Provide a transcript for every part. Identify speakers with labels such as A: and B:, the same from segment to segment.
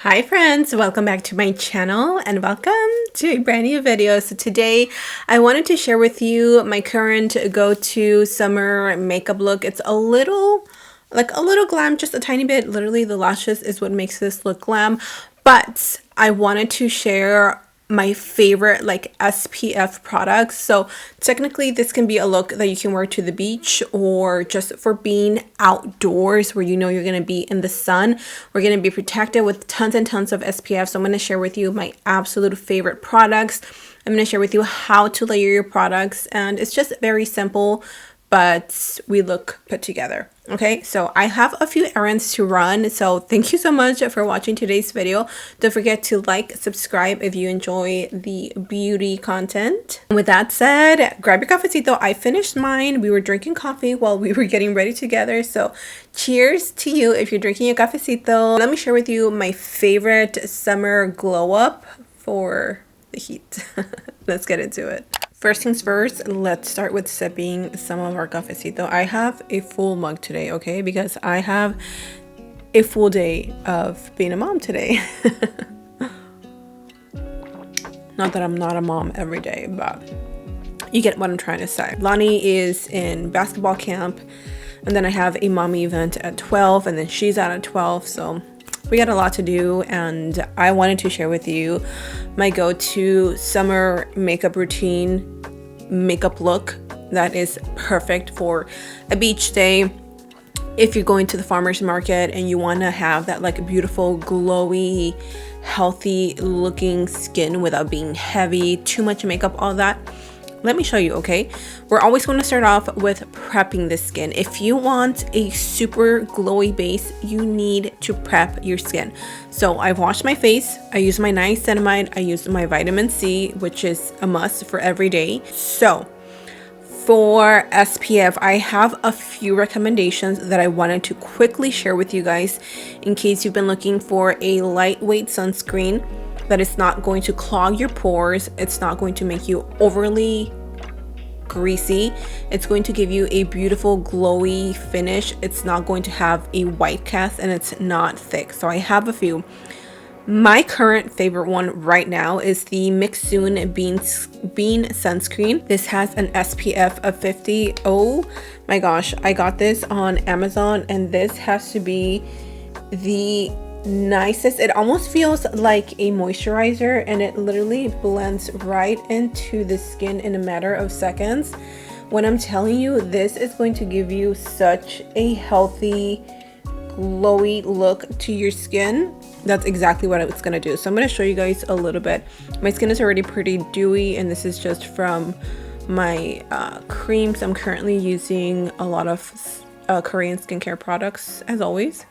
A: Hi friends, welcome back to my channel and welcome to a brand new video. So today I wanted to share with you my current go-to summer makeup look. It's a little glam, just a tiny bit. Literally the lashes is what makes this look glam, but I wanted to share my favorite SPF products. So technically this can be a look that you can wear to the beach or just for being outdoors where you know you're going to be in the sun. We're going to be protected with tons and tons of SPF. So I'm going to share with you my absolute favorite products. I'm going to share with you how to layer your products, and it's just very simple, but we look put together. Okay, so I have a few errands to run, so thank you so much for watching today's video. Don't forget to like, subscribe if you enjoy the beauty content. And with that said, grab your cafecito. I finished mine. We were drinking coffee while we were getting ready together, so cheers to you if you're drinking your cafecito. Let me share with you my favorite summer glow up for the heat. Let's get into it. First things first, let's start with sipping some of our cafecito. I have a full mug today, okay? Because I have a full day of being a mom today. Not that I'm not a mom every day, but you get what I'm trying to say. Lonnie is in basketball camp, and then I have a mommy event at 12, and then she's out at 12, so we got a lot to do, and I wanted to share with you my go-to summer makeup routine, makeup look that is perfect for a beach day. If you're going to the farmer's market and you want to have that beautiful, glowy, healthy looking skin without being heavy, too much makeup, all that, let me show you, okay? We're always going to start off with prepping the skin. If you want a super glowy base, you need to prep your skin. So I've washed my face. I use my niacinamide. I use my vitamin C, which is a must for every day. So for SPF, I have a few recommendations that I wanted to quickly share with you guys in case you've been looking for a lightweight sunscreen that is not going to clog your pores. It's not going to make you overly greasy. It's going to give you a beautiful glowy finish. It's not going to have a white cast, and it's not thick. So I have a few. My current favorite one right now is the Meidum Bean Sunscreen. This has an SPF of 50. Oh my gosh, I got this on Amazon, and this has to be the nicest. It almost feels like a moisturizer, and it literally blends right into the skin in a matter of seconds. When I'm telling you, this is going to give you such a healthy, glowy look to your skin. That's exactly what it's going to do. So I'm going to show you guys a little bit. My skin is already pretty dewy, and this is just from my creams. I'm currently using a lot of Korean skincare products as always,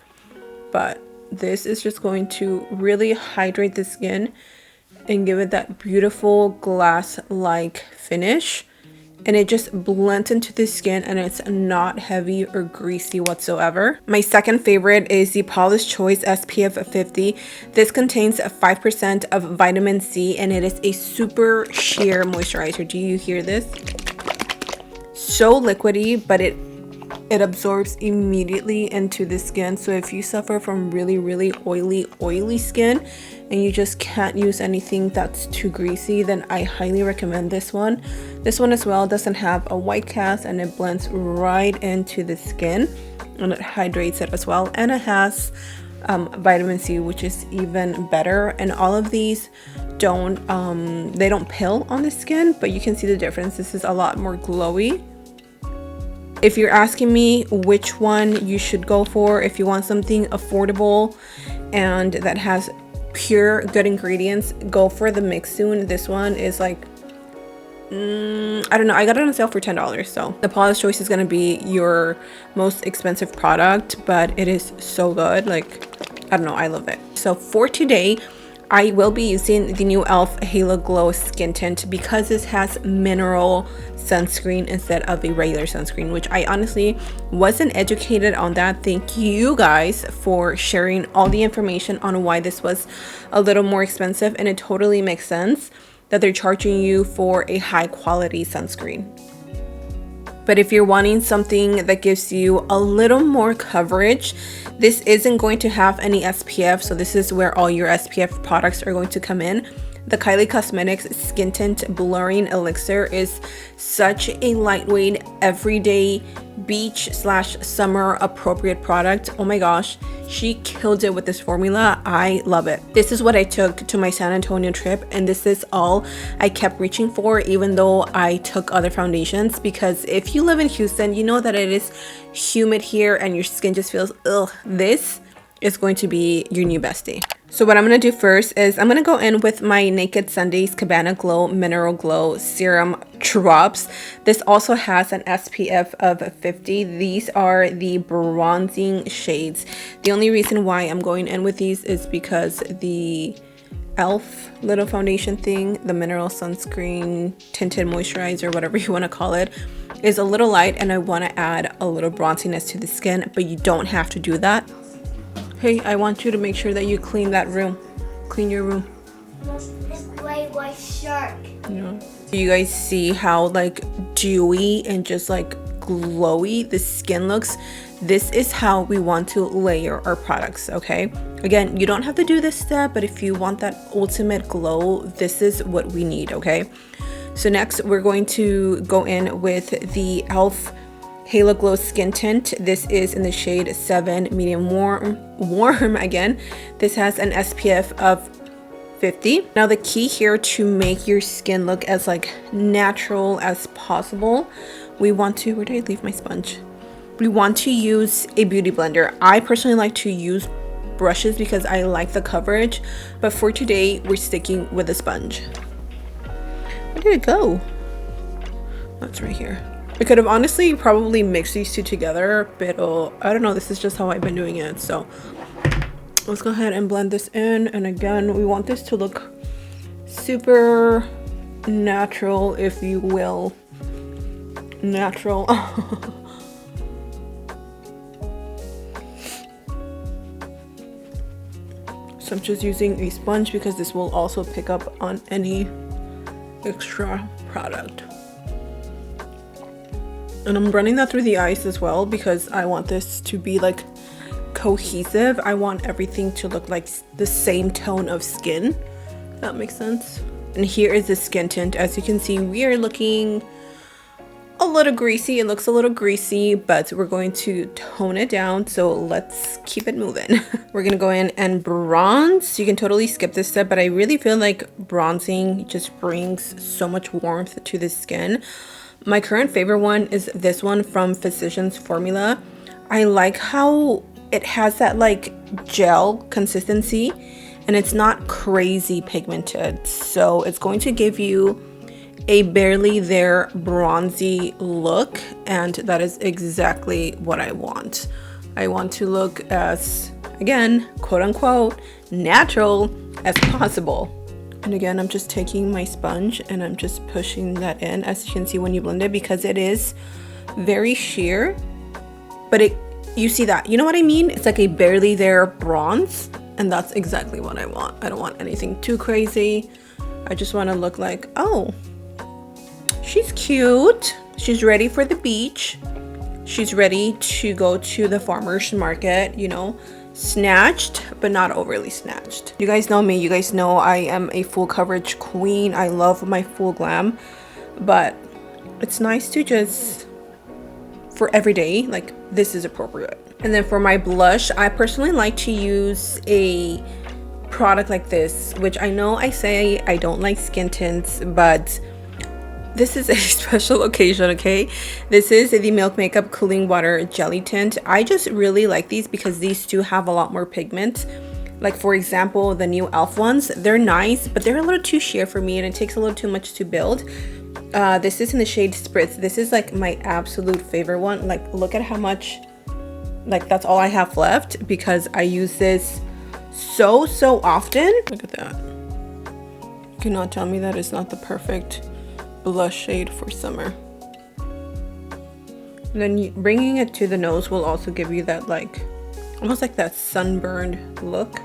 A: but this is just going to really hydrate the skin and give it that beautiful glass-like finish, and it just blends into the skin, and it's not heavy or greasy whatsoever. My second favorite is the Paula's Choice SPF 50. This contains 5% of vitamin C, and it is a super sheer moisturizer. Do you hear this? So liquidy, but it absorbs immediately into the skin. So if you suffer from really oily skin and you just can't use anything that's too greasy, then I highly recommend this one. This one as well doesn't have a white cast, and it blends right into the skin, and it hydrates it as well, and it has vitamin C, which is even better. And all of these don't pill on the skin, but you can see the difference. This is a lot more glowy. If you're asking me which one you should go for, if you want something affordable and that has pure good ingredients, go for the Meidum. This one is I don't know, I got it on sale for $10. So the Paula's Choice is going to be your most expensive product, but it is so good. I don't know, I love it. So for today, I will be using the new e.l.f. Halo Glow Skin Tint because this has mineral sunscreen instead of a regular sunscreen, which I honestly wasn't educated on that. Thank you guys for sharing all the information on why this was a little more expensive, and it totally makes sense that they're charging you for a high quality sunscreen. But if you're wanting something that gives you a little more coverage, this isn't going to have any SPF, so this is where all your SPF products are going to come in. The Kylie Cosmetics Skin Tint Blurring Elixir is such a lightweight, everyday beach/summer appropriate product. Oh my gosh, she killed it with this formula. I love it. This is what I took to my San Antonio trip, and this is all I kept reaching for, even though I took other foundations, because if you live in Houston, you know that it is humid here and your skin just feels ugh. This is going to be your new bestie. So what I'm going to do first is I'm going to go in with my Naked Sundays Cabana Glow Mineral Glow Serum Drops. This also has an SPF of 50. These are the bronzing shades. The only reason why I'm going in with these is because the e.l.f. little foundation thing, the mineral sunscreen tinted moisturizer, whatever you want to call it, is a little light, and I want to add a little bronziness to the skin, but you don't have to do that. Hey, I want you to make sure that you clean that room. Clean your room.
B: This gray white shark.
A: Yeah. Do you guys see how like dewy and just like glowy the skin looks? This is how we want to layer our products, okay? Again, you don't have to do this step, but if you want that ultimate glow, this is what we need, okay? So next, we're going to go in with the e.l.f. Halo Glow Skin Tint. This is in the shade 7 medium warm again. This has an SPF of 50. Now the key here to make your skin look as like natural as possible, we want to, where did I leave my sponge? We want to use a beauty blender. I personally like to use brushes because I like the coverage, but for today we're sticking with a sponge. Where did it go? That's right here. I could have honestly probably mixed these two together, but I don't know, this is just how I've been doing it. So let's go ahead and blend this in, and again, we want this to look super natural, if you will. Natural. So I'm just using a sponge because this will also pick up on any extra product. And I'm running that through the eyes as well because I want this to be like cohesive. I want everything to look like the same tone of skin. If that makes sense. And here is the skin tint. As you can see, we are looking a little greasy. It looks a little greasy, but we're going to tone it down. So let's keep it moving. We're gonna go in and bronze. You can totally skip this step, but I really feel like bronzing just brings so much warmth to the skin. My current favorite one is this one from Physicians Formula. I like how it has that like gel consistency and it's not crazy pigmented. So it's going to give you a barely there bronzy look, and that is exactly what I want. I want to look as, again, quote unquote, natural as possible. And again, I'm just taking my sponge and I'm just pushing that in, as you can see when you blend it, because it is very sheer, but you see that, you know what I mean? It's like a barely there bronze, and that's exactly what I want. I don't want anything too crazy. I just want to look like, oh, she's cute. She's ready for the beach. She's ready to go to the farmer's market, you know, snatched, but not overly snatched. You guys know me. You guys know I am a full coverage queen. I love my full glam, but it's nice to just, for every day, like this is appropriate. And then for my blush, I personally like to use a product like this, which I know I say I don't like skin tints, but this is a special occasion, okay? This is the Milk Makeup Cooling Water Jelly Tint. I just really like these because these do have a lot more pigment. Like for example, the new e.l.f. ones, they're nice, but they're a little too sheer for me and it takes a little too much to build. This is in the shade Spritz. This is like my absolute favorite one. Like look at how much, like that's all I have left because I use this so often. Look at that. You cannot tell me that it's not the perfect blush shade for summer. And then bringing it to the nose will also give you that like almost like that sunburned look,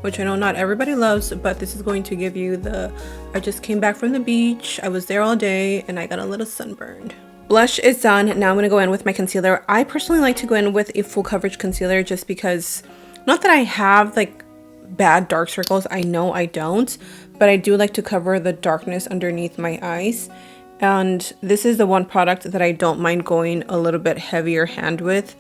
A: which I know not everybody loves, but this is going to give you the I just came back from the beach, I was there all day and I got a little sunburned. Blush is done. Now I'm going to go in with my concealer. I personally like to go in with a full coverage concealer just because, not that I have like bad dark circles, I know I don't, but I do like to cover the darkness underneath my eyes. And this is the one product that I don't mind going a little bit heavier hand with,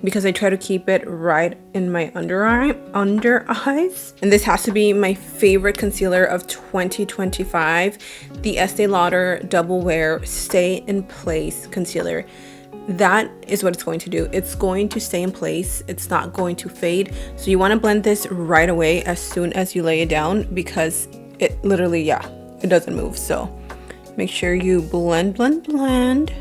A: because I try to keep it right in my under eyes. And this has to be my favorite concealer of 2025, the Estee Lauder Double Wear Stay in Place Concealer. That is what it's going to do. It's going to stay in place. It's not going to fade. So you want to blend this right away as soon as you lay it down, because it literally, yeah, it doesn't move. So make sure you blend, blend, blend.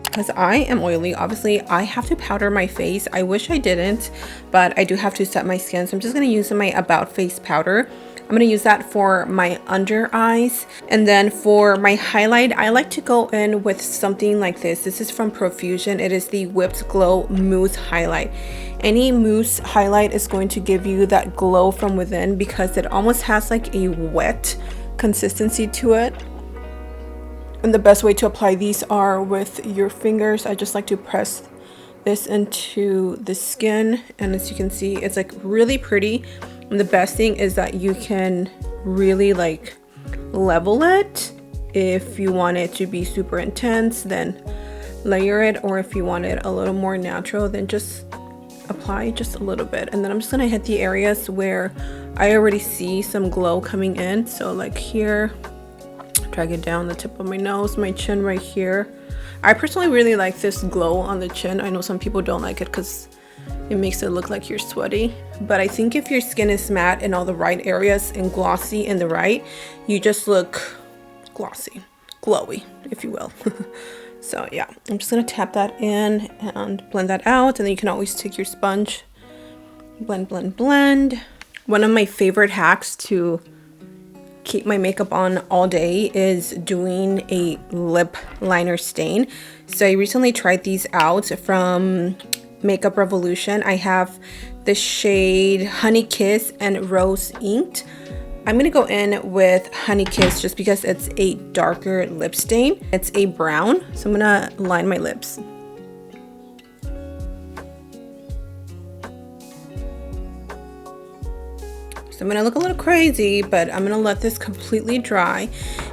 A: Because I am oily, obviously I have to powder my face. I wish I didn't, but I do have to set my skin. So I'm just going to use my About Face powder. I'm going to use that for my under eyes. And then for my highlight, I like to go in with something like this. This is from Profusion. It is the Whipped Glow Mousse Highlight. Any mousse highlight is going to give you that glow from within, because it almost has like a wet consistency to it. And the best way to apply these are with your fingers. I just like to press this into the skin, and as you can see, it's like really pretty. And the best thing is that you can really like level it. If you want it to be super intense, then layer it, or if you want it a little more natural, then just apply just a little bit. And then I'm just gonna hit the areas where I already see some glow coming in. So like here, drag it down the tip of my nose, my chin right here. I personally really like this glow on the chin. I know some people don't like it because it makes it look like you're sweaty, but I think if your skin is matte in all the right areas and glossy in the right, you just look glossy, glowy, if you will. So yeah, I'm just gonna tap that in and blend that out, and then you can always take your sponge, blend, blend, blend. One of my favorite hacks to keep my makeup on all day is doing a lip liner stain. So I recently tried these out from Makeup Revolution. I have the shade Honey Kiss and Rose Inked. I'm gonna go in with Honey Kiss just because it's a darker lip stain. It's a brown, so I'm gonna line my lips. So I'm gonna look a little crazy, but I'm gonna let this completely dry.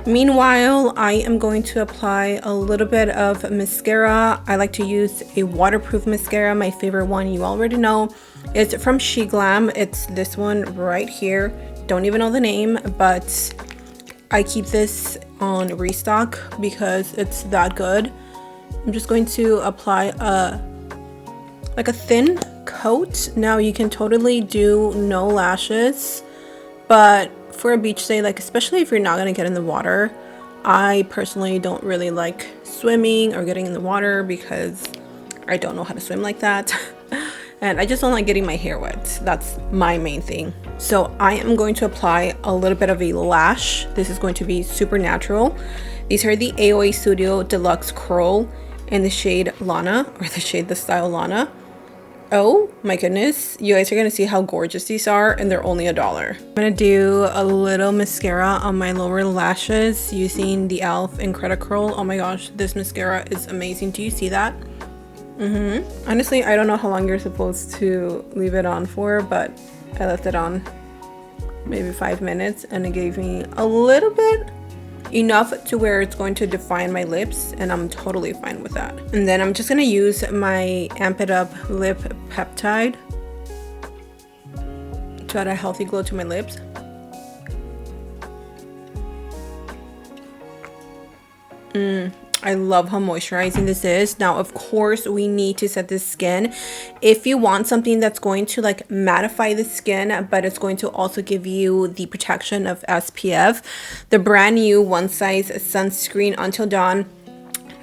A: Meanwhile, I am going to apply a little bit of mascara. I like to use a waterproof mascara. My favorite one, you already know, is from Glam. It's this one right here. Don't even know the name, but I keep this on restock because it's that good. I'm just going to apply like a thin coat. Now you can totally do no lashes, but for a beach day, like especially if you're not gonna get in the water, I personally don't really like swimming or getting in the water because I don't know how to swim like that. And I just don't like getting my hair wet. That's my main thing. So I am going to apply a little bit of a lash. This is going to be super natural. These are the AOA Studio Deluxe Curl in the shade Lana, or the style Lana. Oh my goodness, you guys are gonna see how gorgeous these are, and they're only $1. I'm gonna do a little mascara on my lower lashes using the e.l.f. Incredi-Curl. Oh my gosh, this mascara is amazing. Do you see that? Honestly, I don't know how long you're supposed to leave it on for, but I left it on maybe 5 minutes, and it gave me a little bit, enough to where it's going to define my lips, and I'm totally fine with that. And then I'm just gonna use my Amp It Up Lip Peptide to add a healthy glow to my lips. I love how moisturizing this is. Now, of course, we need to set the skin. If you want something that's going to like mattify the skin, but it's going to also give you the protection of SPF, the brand new One Size Sunscreen Until Dawn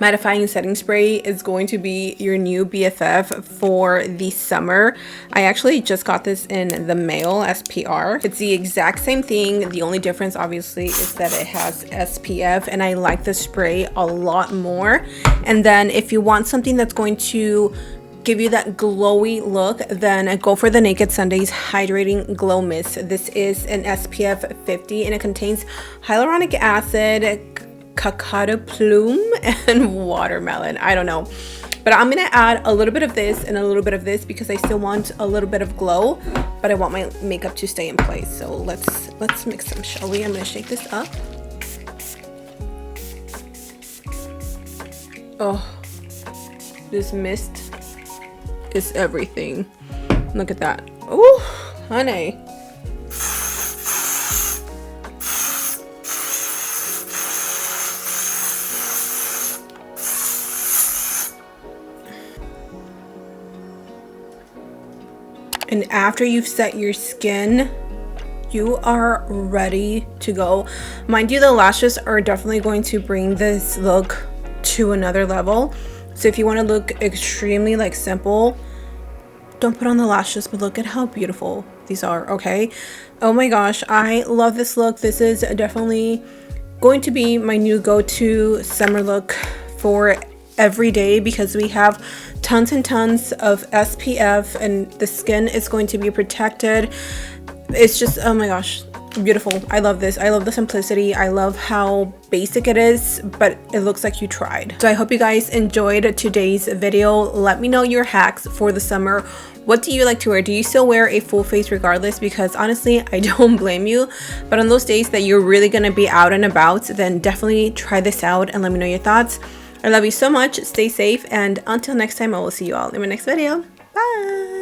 A: Mattifying setting spray is going to be your new BFF for the summer. I actually just got this in the mail as PR. It's the exact same thing. The only difference obviously is that it has SPF, and I like the spray a lot more. And then if you want something that's going to give you that glowy look, then go for the Naked Sundays Hydrating Glow Mist. This is an SPF 50 and it contains hyaluronic acid, cacao plume, and watermelon. I don't know, but I'm gonna add a little bit of this and a little bit of this because I still want a little bit of glow, but I want my makeup to stay in place. So let's mix them, shall we? I'm gonna shake this up. Oh, this mist is everything. Look at that. Oh, honey. And after you've set your skin, you are ready to go. Mind you, the lashes are definitely going to bring this look to another level. So if you want to look extremely like simple, don't put on the lashes, but look at how beautiful these are, okay? Oh my gosh, I love this look. This is definitely going to be my new go-to summer look for every day because we have tons and tons of SPF and the skin is going to be protected. It's just, oh my gosh, beautiful. I love this. I love the simplicity. I love how basic it is, but it looks like you tried. So I hope you guys enjoyed today's video. Let me know your hacks for the summer. What do you like to wear? Do you still wear a full face regardless? Because honestly, I don't blame you. But on those days that you're really gonna be out and about, then definitely try this out and let me know your thoughts. I love you so much. Stay safe, and until next time, I will see you all in my next video. Bye.